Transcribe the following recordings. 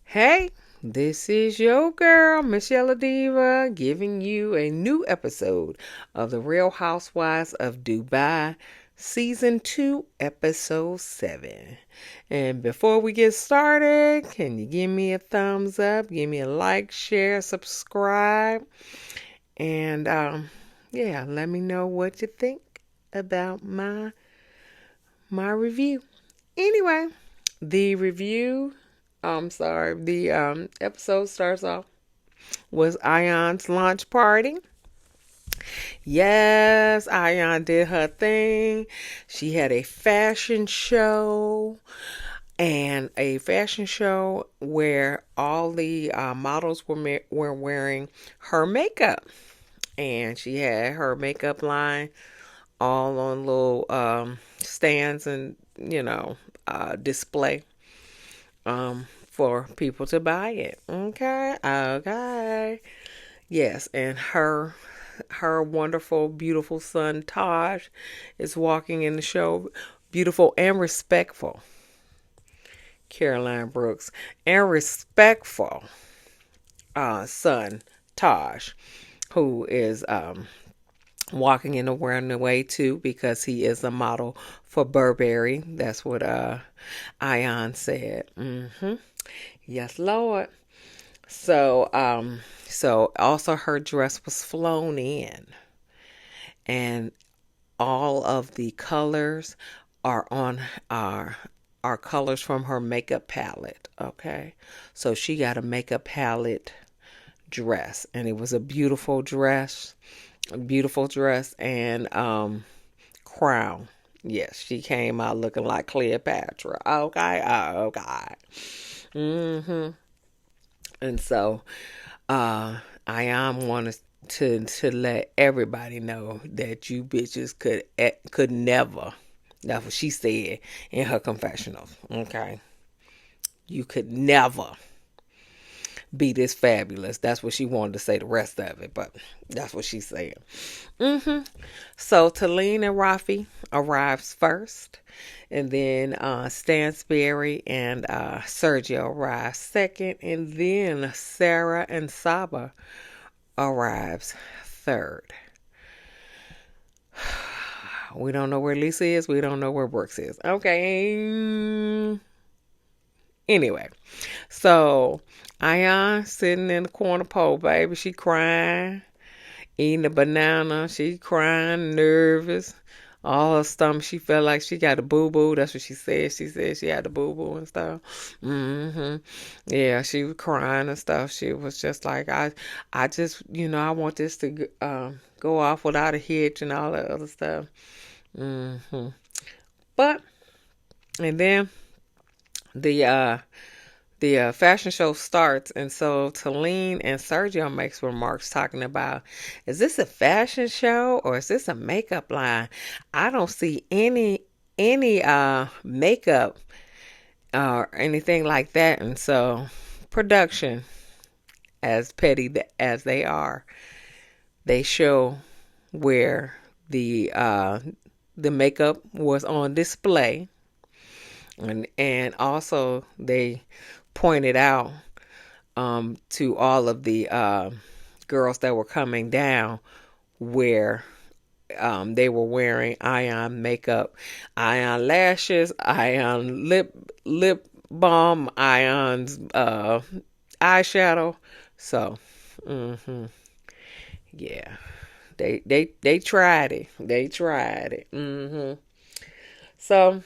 Hey, this is your girl, msyelladiva, giving you a new episode of The Real Housewives of Dubai, Season 2, Episode 7. And before we get started, can you give me a thumbs up, give me a like, share, subscribe, and let me know what you think about my review. Anyway, the episode starts off with Ayan's launch party. Yes, Ayan did her thing. She had a fashion show, and a fashion show where all the models were wearing her makeup, and she had her makeup line all on little stands and display for people to buy it. Okay. Yes, and her wonderful, beautiful son Taj is walking in the show, beautiful and respectful. Caroline Brooks and respectful son Taj, who is walking in the runway too, because he is a model for Burberry. That's what Ayan said. Yes, Lord. So also her dress was flown in, and all of the colors are on are colors from her makeup palette. Okay, so she got a makeup palette dress, and it was a beautiful dress, and crown. Yes, she came out looking like Cleopatra. Okay, okay. And so I am wanted to let everybody know that you bitches could never. That's what she said in her confessional. Okay, you could never be this fabulous. That's what she wanted to say the rest of it, but that's what she said. So Talene and Rafi arrives first, and then Stansbury and Sergio arrive second, and then Sarah and Saba arrives third. We don't know where Lesa is. We don't know where Brooks is. Okay. Anyway, so Ayan sitting in the corner pole, baby. She crying, eating a banana. She crying, nervous. All her stomach, she felt like she got a boo-boo. That's what she said. She said she had a boo-boo and stuff. Yeah, she was crying and stuff. She was just like, I just, I want this to go off without a hitch and all that other stuff. But, and then the fashion show starts, and so Talene and Sergio makes remarks talking about, is this a fashion show or is this a makeup line? I don't see any makeup or anything like that. And so production, as petty as they are, they show where the makeup was on display. And also they pointed out to all of the girls that were coming down where they were wearing Ayan makeup, Ayan lashes, Ayan lip balm, Ayan's eyeshadow. So, yeah, they tried it. They tried it. So.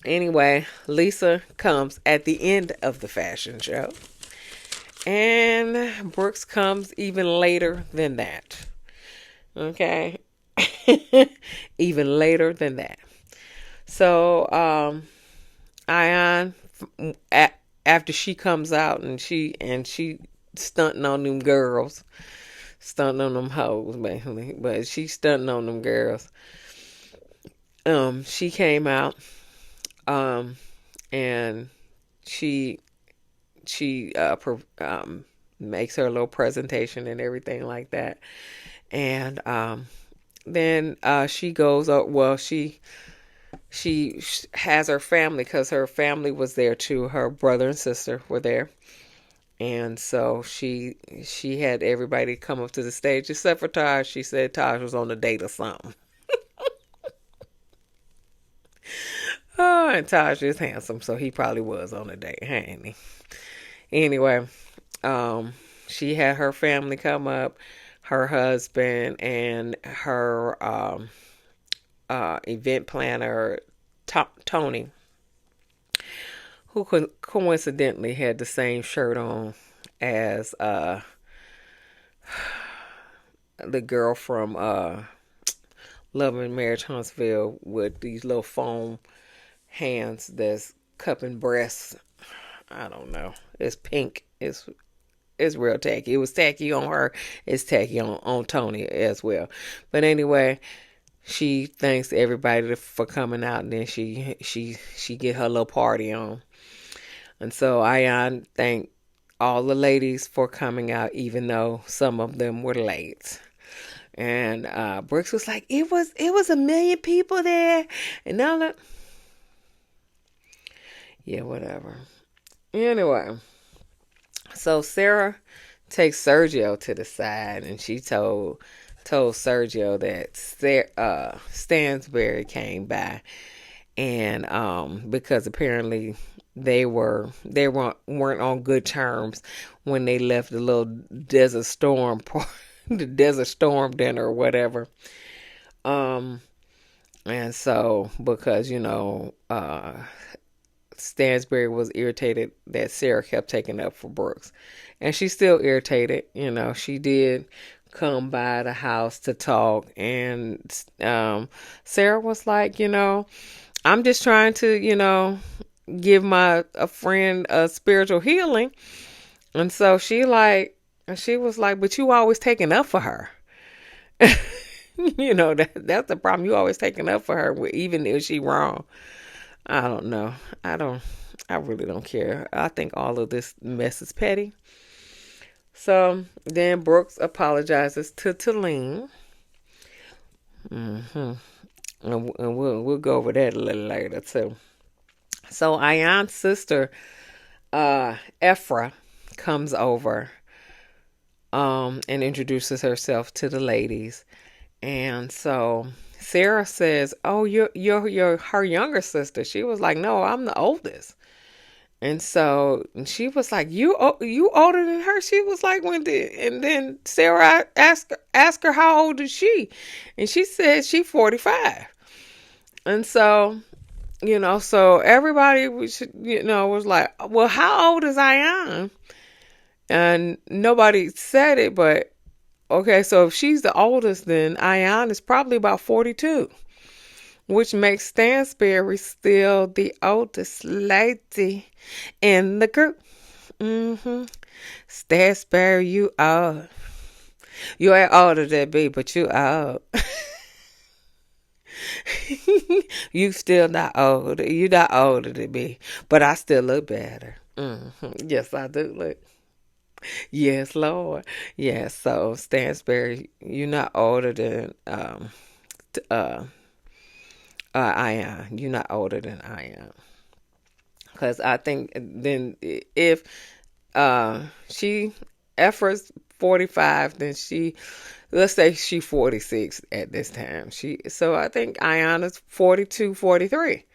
Anyway, Lesa comes at the end of the fashion show, and Brooks comes even later than that. Okay? Even later than that. So, Ayan, after she comes out and she stunting on them girls, stunting on them hoes, basically, but she stunting on them girls. She came out. And she makes her little presentation and everything like that, and then she goes up. Well, she she has her family, because her family was there too. Her brother and sister were there. And so she had everybody come up to the stage except for Taj. She said Taj was on a date or something. Oh, and Taj is handsome, so he probably was on a date, ain't he? Anyway, she had her family come up, her husband and her event planner, Tony, who coincidentally had the same shirt on as the girl from Love and Marriage Huntsville, with these little foam hands that's cupping breasts. I don't know. It's pink. It's real tacky. It was tacky on her. It's tacky on Tony as well. But anyway, she thanks everybody for coming out, and then she get her little party on. And so Ayan thanked all the ladies for coming out, even though some of them were late. And Brooks was like, it was a million people there, and all that. Yeah, whatever. Anyway, so Sarah takes Sergio to the side, and she told Sergio that Stansbury came by, and because apparently they weren't on good terms when they left the little Desert Storm the Desert Storm dinner or whatever. And so because Stansbury was irritated that Sarah kept taking up for Brooks, and she's still irritated. She did come by the house to talk, and Sarah was like, I'm just trying to give a friend a spiritual healing. And so she was like, but you always taking up for her. That's the problem. You always taking up for her, even if she wrong. I don't know. I really don't care. I think all of this mess is petty. So then Brooks apologizes to Talene. And we'll go over that a little later too. So Ayan's sister, Ephra, comes over and introduces herself to the ladies. And so Sarah says, "Oh, you're her younger sister." She was like, "No, I'm the oldest." And so she was like, "You older than her?" She was like, and then Sarah asked her how old is she, and she said she 45. And so so everybody was like, "Well, how old is Ayan?" And nobody said it, but okay, so if she's the oldest, then Ayan is probably about 42, which makes Stansbury still the oldest lady in the group. Stansbury, you old. You ain't older than me, but you old. You still not old. You not older than me, but I still look better. Yes, I do look. Yes, Lord. Yes, so Stansbury, you're not older than I am. You're not older than I am. Because I think then if she Efra's 45, then let's say she 46 at this time. So I think Ayana's 42, 43.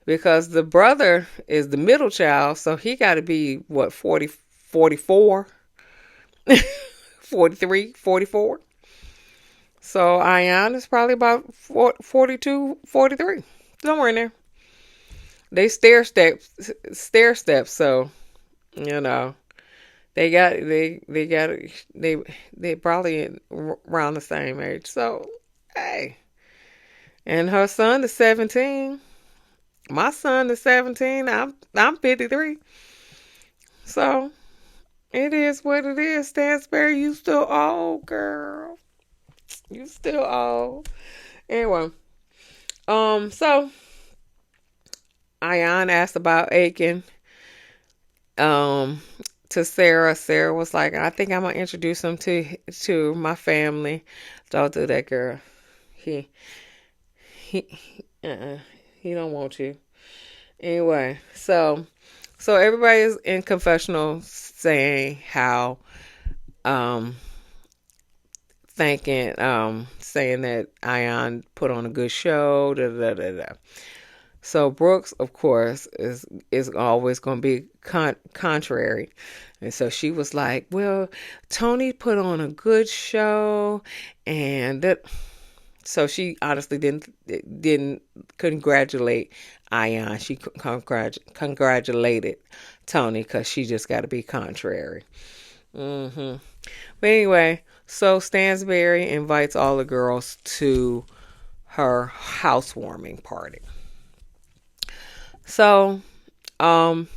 Because the brother is the middle child, so he got to be, what, 40, 44? 43, 44? So Ayan is probably about 42, 43. Somewhere in there. They stair steps, so, they probably around the same age. So, hey. And her son is 17. My son is 17. I'm 53. So it is what it is. Stansbury, you still old, girl. You still old. Anyway, so Ayan asked about Aiken to Sarah. Sarah was like, I think I'm gonna introduce him to my family. Don't do that, girl. He He don't want you. Anyway, so everybody's in confessional saying how um saying that Ayan put on a good show. Da, da, da, da. So Brooks, of course, is always going to be contrary, and so she was like, "Well, Tony put on a good show, and that." So she honestly didn't congratulate Ayan. She congratulated Tony because she just got to be contrary. But anyway, so Stansbury invites all the girls to her housewarming party. So, um,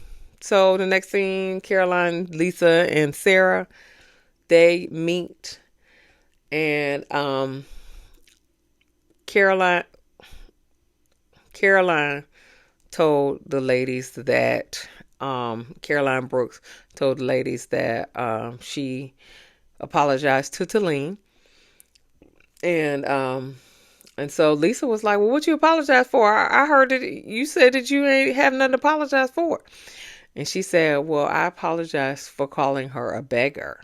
so the next thing, Caroline, Lesa, and Sarah, they meet, and Caroline told the ladies that Caroline Brooks told the ladies that she apologized to Talene, and so Lesa was like, "Well, what you apologize for? I heard that you said that you ain't have nothing to apologize for." And she said, "Well, I apologize for calling her a beggar."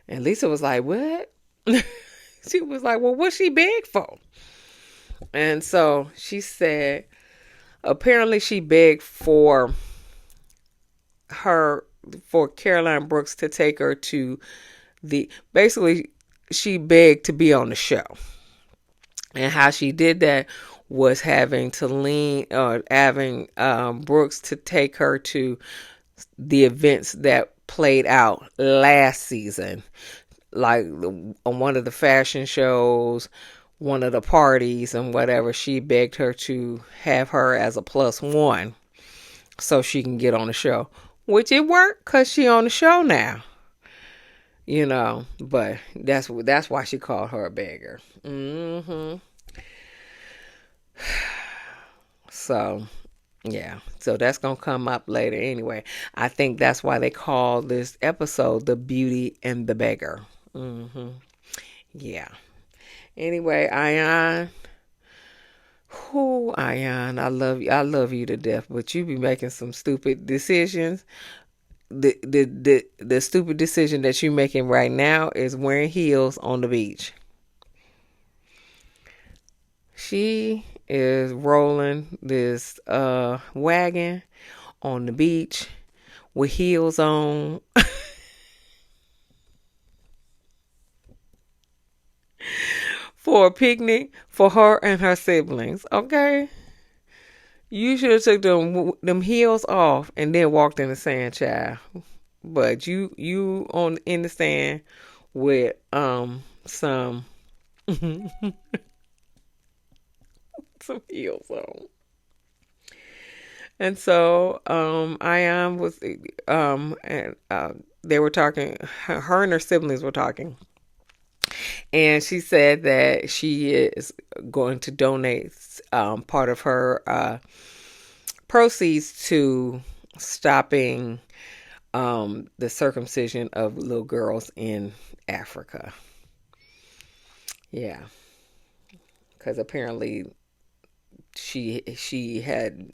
And Lesa was like, "What?" She was like, "Well, what she beg for?" And so she said, apparently she begged for Caroline Brooks to take her to basically she begged to be on the show. And how she did that was having Brooks to take her to the events that played out last season, like on one of the fashion shows, one of the parties, and whatever. She begged her to have her as a +1 so she can get on the show, which it worked because she on the show now. But that's why she called her a beggar. So, yeah. So that's going to come up later anyway. I think that's why they call this episode The Beauty and the Beggar. Yeah. Anyway, Ayan. Ayan, I love you. I love you to death, but you be making some stupid decisions. The stupid decision that you're making right now is wearing heels on the beach. She is rolling this wagon on the beach with heels on. For a picnic for her and her siblings. Okay, you should have took them heels off and then walked in the sand, child. But you on in the sand with some some heels on. And so Ayan was and they were talking. Her and her siblings were talking. And she said that she is going to donate part of her proceeds to stopping the circumcision of little girls in Africa. Yeah, because apparently she had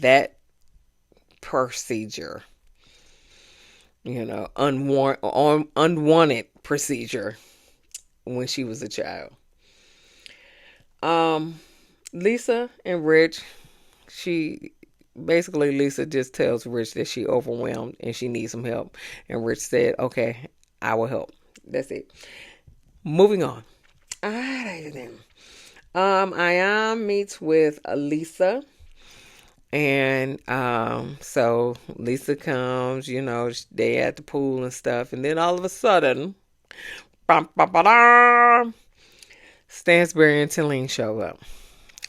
that procedure, unwanted procedure when she was a child. Lesa and Rich, Lesa just tells Rich that she overwhelmed and she needs some help. And Rich said, "Okay, I will help." That's it. Moving on. Ayan meets with Lesa. And so Lesa comes, they at the pool and stuff. And then all of a sudden, Stansbury and Talene show up.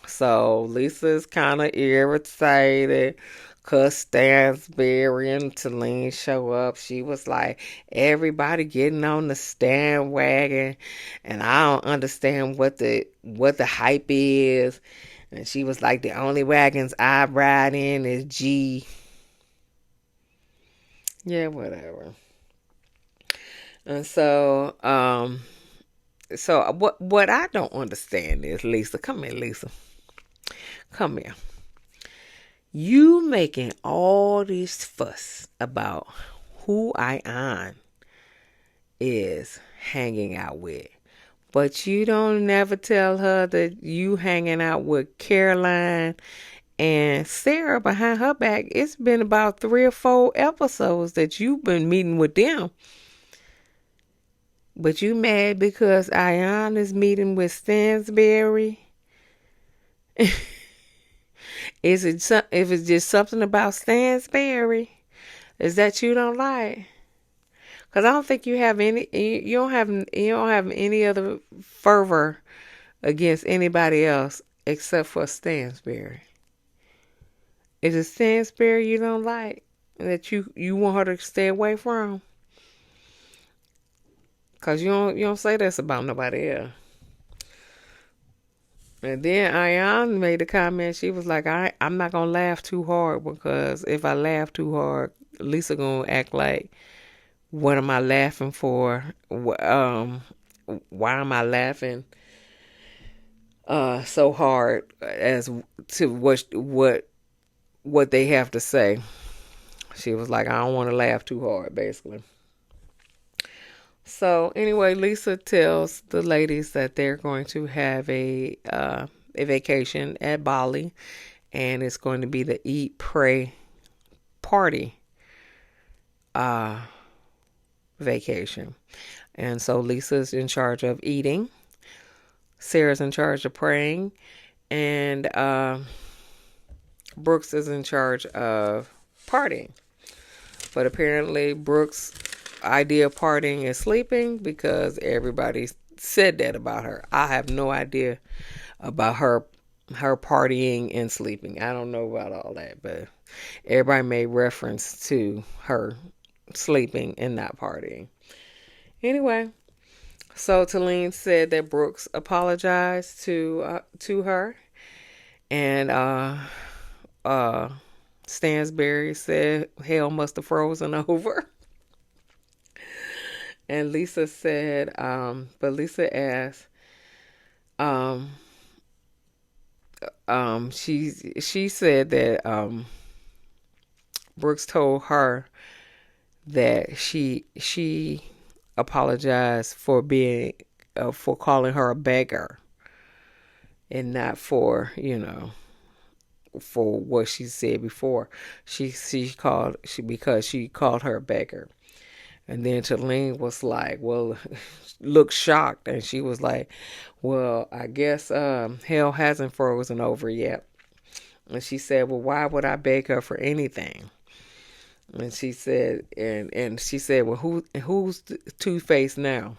So Lisa's kind of irritated because Stansbury and Talene show up. She was like, everybody getting on the stand wagon, and I don't understand what the hype is. And she was like, the only wagons I ride in is G. Yeah, whatever. And so, what I don't understand is, Lesa, come here, Lesa. Come here. You making all this fuss about who Ayan is hanging out with. But you don't never tell her that you hanging out with Caroline and Sarah behind her back. It's been about 3 or 4 episodes that you've been meeting with them. But you mad because Ayan is meeting with Stansbury? If it's just something about Stansbury, is that you don't like? Because I don't think you have any. You don't have any other fervor against anybody else except for Stansbury. Is it Stansbury you don't like that you want her to stay away from? Because you don't say this about nobody else. And then Ayan made a comment. She was like, I'm not going to laugh too hard because if I laugh too hard, Lesa going to act like, what am I laughing for? Why am I laughing so hard as to what they have to say? She was like, I don't want to laugh too hard, basically. So anyway, Lesa tells the ladies that they're going to have a vacation at Bali, and it's going to be the Eat, Pray, Party vacation. And so Lesa's in charge of eating, Sarah's in charge of praying, and Brooks is in charge of partying. But apparently Brooks' idea of partying is sleeping because everybody said that about her. I have no idea about her partying and sleeping. I don't know about all that, but everybody made reference to her sleeping and not partying. Anyway, so Talene said that Brooks apologized to her, and Stansbury said hell must have frozen over. And Lesa said, but Lesa asked, she said that Brooks told her that she apologized for being for calling her a beggar, and not for for what she said before. Because she called her a beggar. And then Talene was like, well, looked shocked. And she was like, well, I guess hell hasn't frozen over yet. And she said, well, why would I beg her for anything? And she said, well, who's Two-Faced now?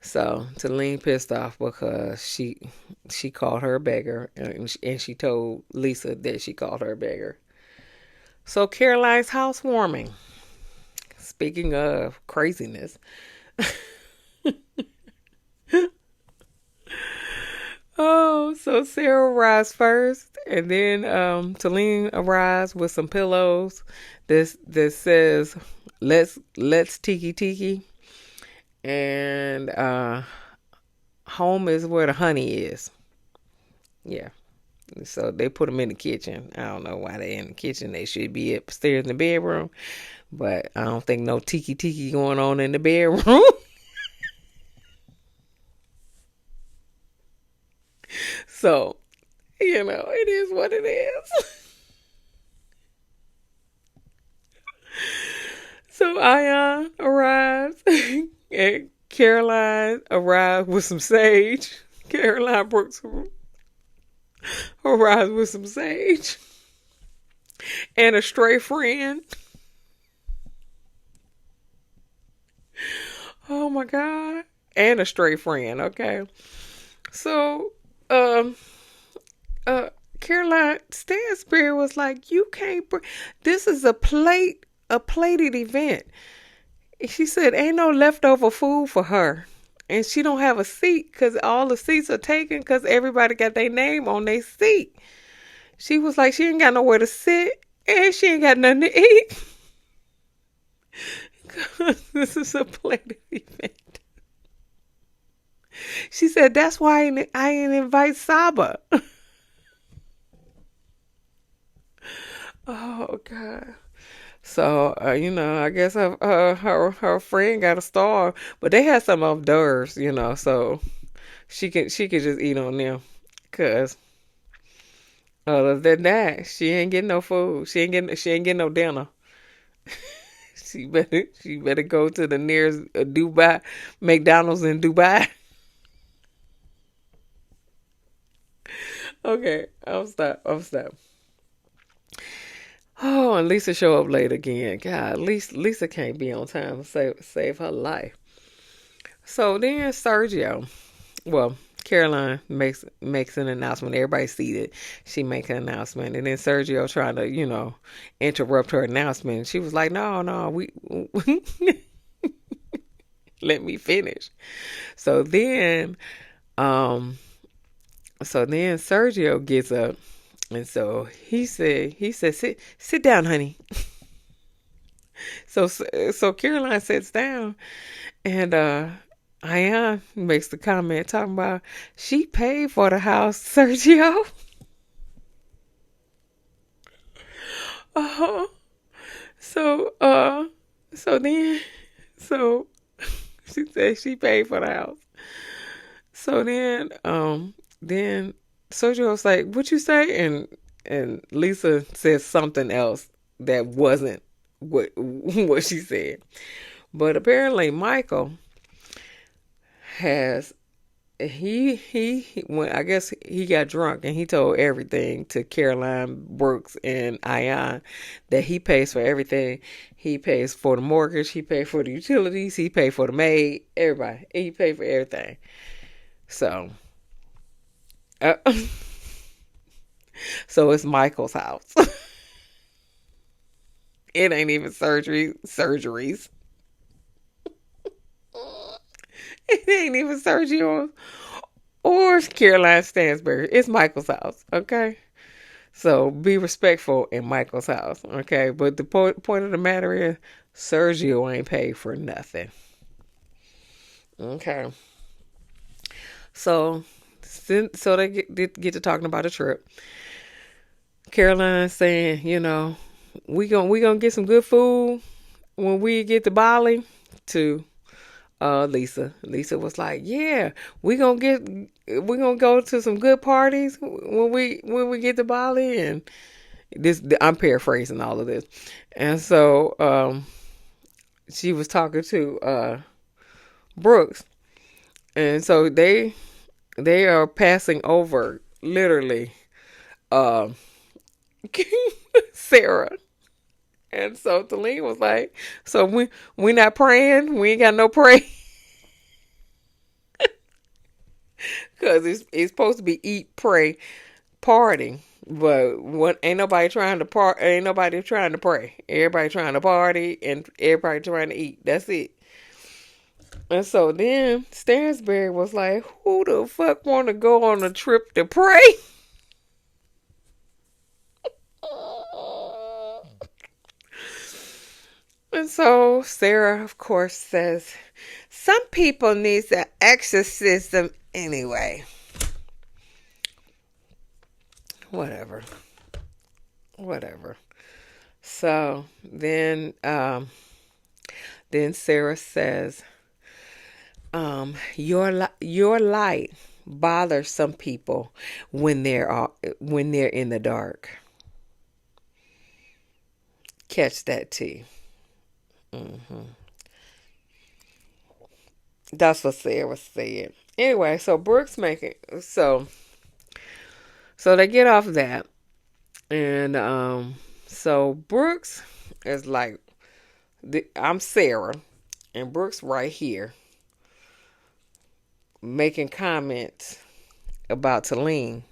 So Talene pissed off because she called her a beggar, and she told Lesa that she called her a beggar. So Caroline's housewarming. Speaking of craziness. Oh, so Sarah arrives first, and then Talene arrives with some pillows. This says let's tiki, and home is where the honey is. Yeah. So they put them in the kitchen. I don't know why they're in the kitchen. They should be upstairs in the bedroom. But I don't think no tiki going on in the bedroom. So, it is what it is. So Ayan arrives, and Caroline arrived with some sage. Caroline Brooks arrives with some sage and a stray friend. Oh my God. And a stray friend, okay. So, Caroline Stansbury was like, you can't this is a plated event. She said, ain't no leftover food for her. And she don't have a seat because all the seats are taken because everybody got their name on their seat. She was like, she ain't got nowhere to sit and she ain't got nothing to eat. Because this is a plated event. She said, that's why I didn't invite Saba. Oh, God. So, I guess her friend got a star, but they had some hors d'oeuvres, so she could just eat on them. Cause other than that, she ain't getting no food. She ain't getting no dinner. She better go to the nearest Dubai McDonald's in Dubai. Okay, I'll stop. Oh, and Lisa show up late again. God, Lisa can't be on time to save her life. So then Sergio, well, Caroline makes an announcement. Everybody seated. She makes an announcement, and then Sergio trying to interrupt her announcement. She was like, "No, no, we let me finish." So then, um, Sergio gets up, and so he said, sit down, honey. So Caroline sits down, and Ayan makes the comment talking about she paid for the house, Sergio. Uh-huh. So so then so she said she paid for the house. So then Sergio was like, "What you say?" And Lisa said something else that wasn't what she said. But apparently Michael has when I guess he got drunk and he told everything to Caroline, Brooks, and Ayan that he pays for everything. He pays for the mortgage, he paid for the utilities, he paid for the maid, everybody. He paid for everything. So uh, so it's Michael's house. It ain't even surgeries. It ain't even Sergio or Caroline Stansbury. It's Michael's house, okay? So be respectful in Michael's house, okay? But the point of the matter is, Sergio ain't paid for nothing, okay? So they get to talking about a trip. Caroline saying, we gonna get some good food when we get to Bali. To Lisa. Lisa was like, "Yeah, we gonna go to some good parties when we get to Bali." And this, I'm paraphrasing all of this. And so she was talking to Brooks, and so they are passing over literally uh, Sarah. And so Talene was like, "So we not praying? We ain't got no pray." Because it's supposed to be eat, pray, party. But what ain't nobody trying to ain't nobody trying to pray. Everybody trying to party and everybody trying to eat. That's it. And so then Stansbury was like, "Who the fuck want to go on a trip to pray?" And so Sarah, of course, says, "Some people need an exorcism anyway." Whatever. So then Sarah says, your light bothers some people when they're in the dark. Catch that tea. That's what Sarah said. Anyway, so Brooks making so they get off that, and so Brooks is like, I'm Sarah, and Brooks right here making comments about Talene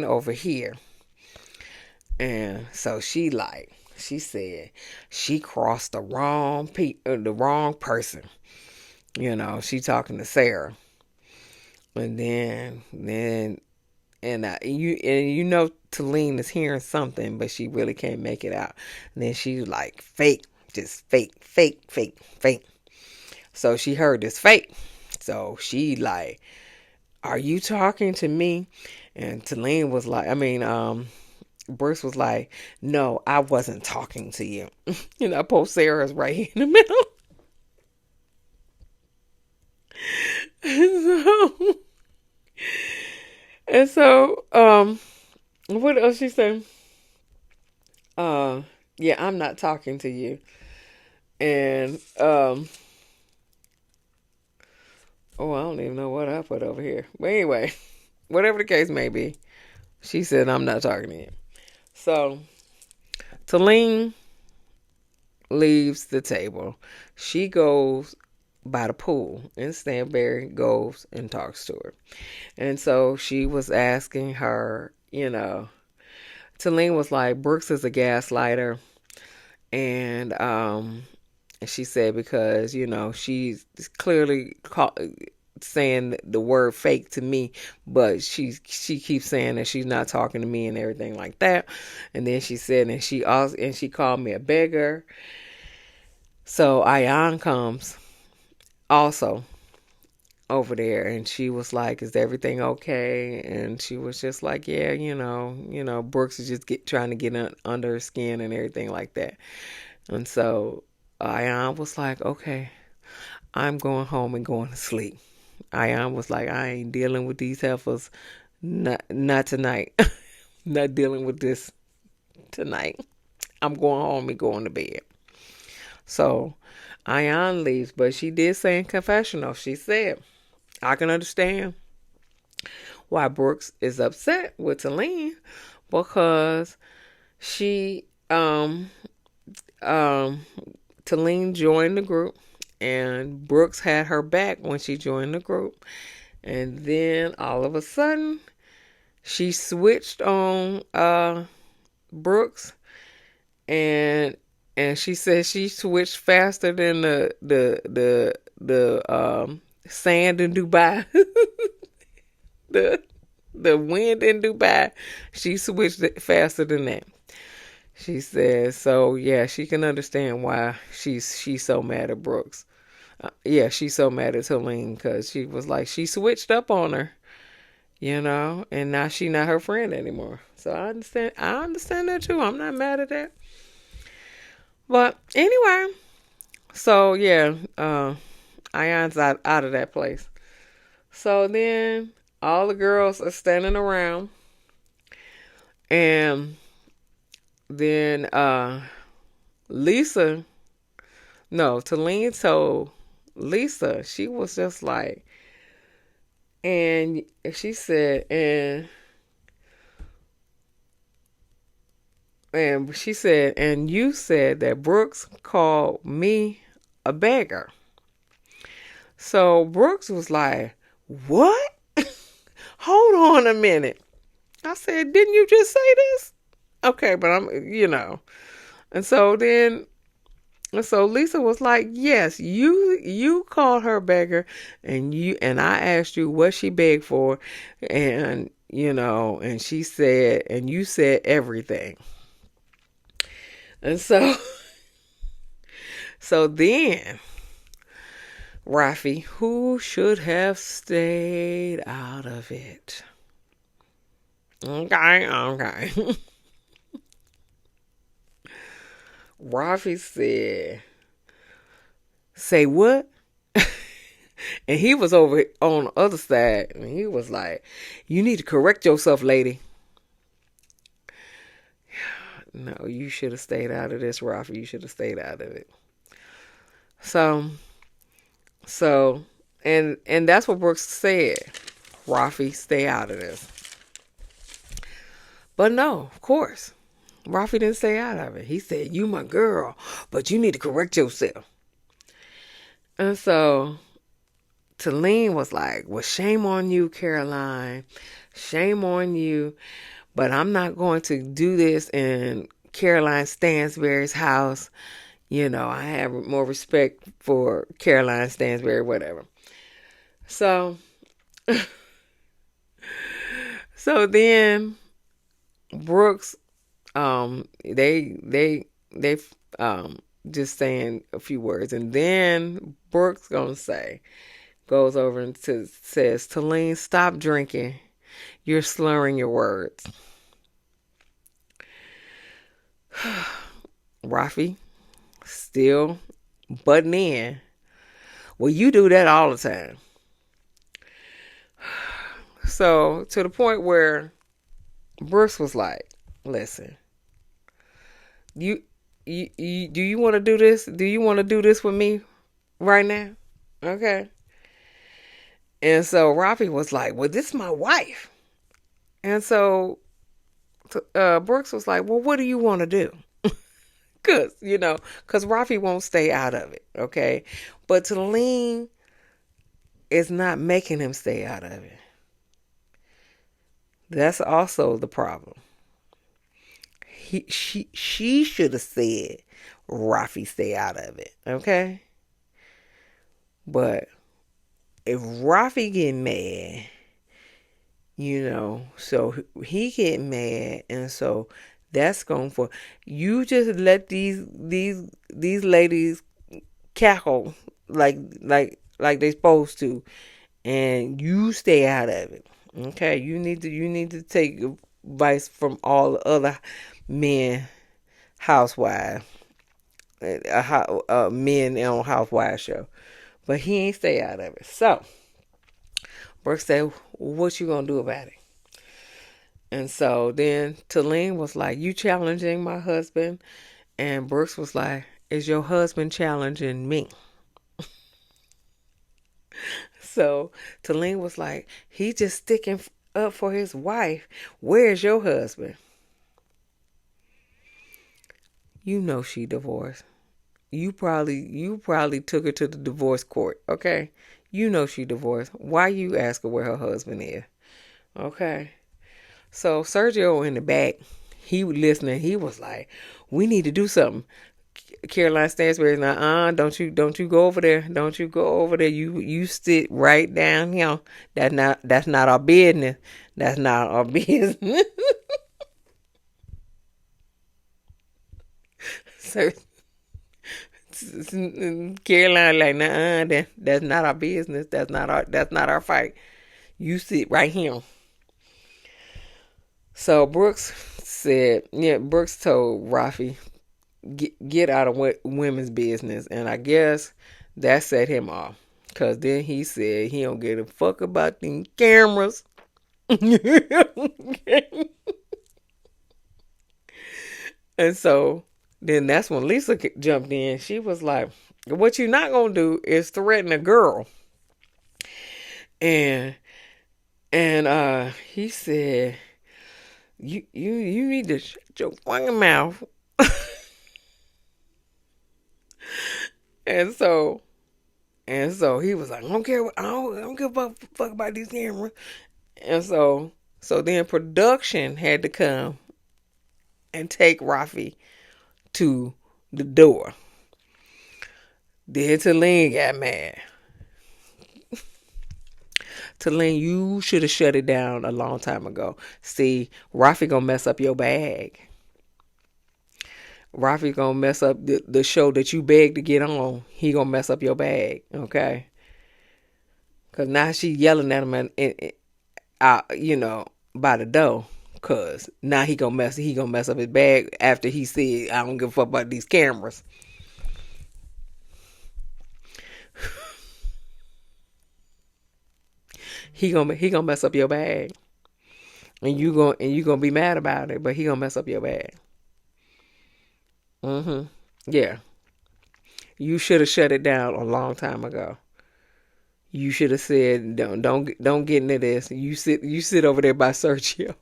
over here. And so she said she crossed the wrong person. She talking to Sarah. And then Talene is hearing something, but she really can't make it out. And then she's like, fake, just fake. So she heard this fake. So she like, are you talking to me? And Talene was like, Bruce was like, no, I wasn't talking to you. Poor Sarah's right in the middle. and so, and so, what else she said? Uh, yeah, I'm not talking to you. And, oh, I don't even know what I put over here. But anyway, whatever the case may be, she said, I'm not talking to you. So, Talene leaves the table. She goes by the pool, and Stansbury goes and talks to her. And so she was asking her, Talene was like, Brooks is a gaslighter. And she said because, she's clearly saying the word fake to me, but she keeps saying that she's not talking to me and everything like that. And then she said, and she called me a beggar. So Ayan comes also over there, and she was like, is everything okay? And she was just like, yeah, Brooks is just trying to get under her skin and everything like that. And so Ayan was like, okay, I'm going home and going to sleep. Ayan was like, I ain't dealing with these heifers, not tonight. Not dealing with this tonight. I'm going home and going to bed. So Ayan leaves, but she did say in confessional, she said, I can understand why Brooks is upset with Talene, because she Talene joined the group, and Brooks had her back when she joined the group. And then all of a sudden, she switched on Brooks, and she said she switched faster than the sand in Dubai. the wind in Dubai. She switched it faster than that. She says, so yeah, she can understand why she's so mad at Brooks. Yeah, she's so mad at Talene because she was like, she switched up on her, and now she not her friend anymore. So I understand that too. I'm not mad at that. But anyway, so yeah, Ayan's out of that place. So then all the girls are standing around, and then Talene told Lesa, she was just like, and she said, and she said, and you said that Brooks called me a beggar. So Brooks was like, what? Hold on a minute. I said, didn't you just say this? Okay, but And so Lesa was like, yes, you called her beggar, and I asked you what she begged for, and and she said, and you said everything. And so then Rafi, who should have stayed out of it. Okay. Rafi said, say what? And he was over on the other side, and he was like, you need to correct yourself, lady. No, you should have stayed out of this, Rafi. You should have stayed out of it. So, and that's what Brooks said. Rafi, stay out of this. But no, of course, Rafi didn't stay out of it. He said, you my girl, but you need to correct yourself. And so Talene was like, well, shame on you, Caroline. Shame on you. But I'm not going to do this in Caroline Stansbury's house. I have more respect for Caroline Stansbury, whatever. So then Brooks, they just saying a few words, and then Brooks gonna say, goes over and says, Talene, stop drinking. You're slurring your words. Rafi still butting in. Well, you do that all the time. So, to the point where Brooks was like, listen, do you want to do this? Do you want to do this with me right now? Okay. And so Rafi was like, well, this is my wife. And so Brooks was like, well, what do you want to do? Because Rafi won't stay out of it, okay? But Talene is not making him stay out of it. That's also the problem. She should have said, Rafi, stay out of it, okay? But if Rafi get mad, so he get mad, and so that's going for you. Just let these ladies cackle like they supposed to, and you stay out of it. Okay, you need to take advice from all the other men, housewives, men on Housewives show, but he ain't stay out of it. So Brooke said, what you gonna do about it? And so then Talene was like, you challenging my husband? And Brooks was like, is your husband challenging me? So Talene was like, he just sticking up for his wife. Where's your husband? You know she divorced. You probably took her to the divorce court, okay? You know she divorced. Why you ask her where her husband is? Okay. So Sergio in the back, he was listening. He was like, we need to do something. Caroline Stansbury's like, don't you go over there. Don't you go over there. You sit right down here. That's not our business. That's not our business. So Caroline like, nah, that's not our business. That's not our fight. You sit right here. So Brooks told Rafi, get out of women's business, and I guess that set him off. Cause then he said he don't give a fuck about them cameras. And so then that's when Lesa jumped in. She was like, what you not gonna do is threaten a girl. And he said, you need to shut your fucking mouth. And so he was like, I don't give a fuck about these cameras. And so then production had to come and take Rafi to the door. Then Talene got mad. Talene, you should have shut it down a long time ago. See, Rafi gonna mess up your bag. Rafi gonna mess up the show that you begged to get on. He gonna mess up your bag, okay? Cause now she yelling at him and by the door. Cause now he gonna mess up his bag after he said, I don't give a fuck about these cameras. He gonna mess up your bag, and you gonna be mad about it. But he gonna mess up your bag. Yeah. You should have shut it down a long time ago. You should have said, don't get into this. You sit over there by Sergio.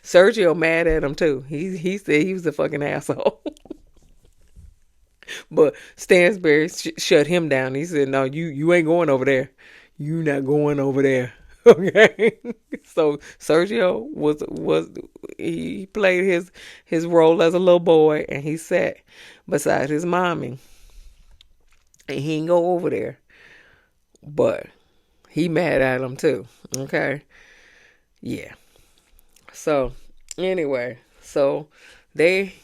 Sergio mad at him too. He said he was a fucking asshole. But Stansbury shut him down. He said, no, you ain't going over there. You not going over there. Okay. So Sergio he played his role as a little boy, and he sat beside his mommy. And he didn't go over there. But he mad at him too. Okay. Yeah. So anyway, so they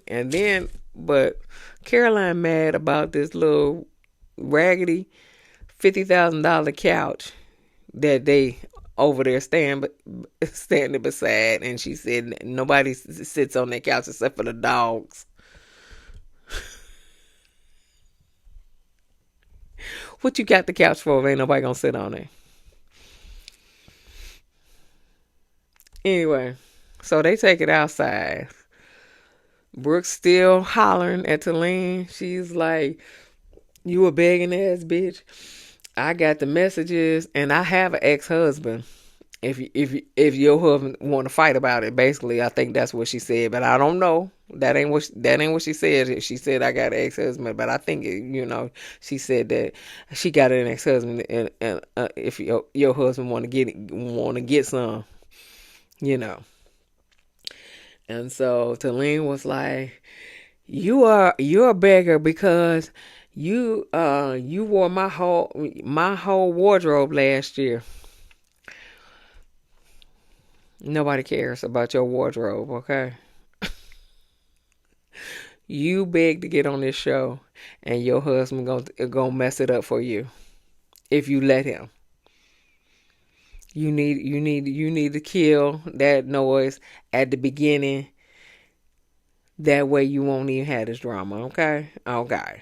and then but Caroline mad about this little raggedy $50,000 couch that they over there standing beside, and she said nobody sits on that couch except for the dogs. What you got the couch for if ain't nobody gonna sit on it? Anyway, so they take it outside. Brooke's still hollering at Talene. She's like, you a begging ass bitch. I got the messages, and I have an ex-husband. If your husband want to fight about it, basically, I think that's what she said. But I don't know. That ain't what she said. She said I got an ex-husband, but I think she said that she got an ex-husband, and if your husband want to get some, you know. And so Talene was like, you're a beggar because you wore my whole wardrobe last year. Nobody cares about your wardrobe, okay? You beg to get on this show, and your husband gonna mess it up for you if you let him. You need to kill that noise at the beginning. That way you won't even have this drama, okay? Okay.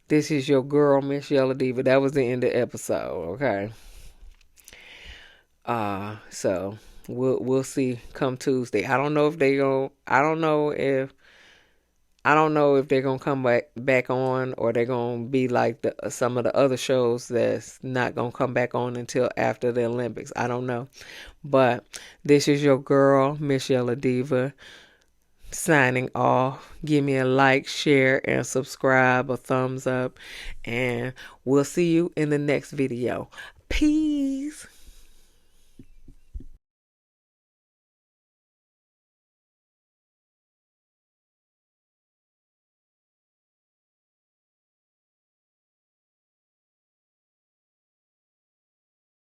This is your girl, msyelladiva. That was the end of the episode, okay? So we'll see come Tuesday. I don't know if they're gonna come back on, or they're gonna be like some of the other shows that's not gonna come back on until after the Olympics. I don't know. But this is your girl, msyelladiva, signing off. Give me a like, share, and subscribe, a thumbs up, and we'll see you in the next video. Peace.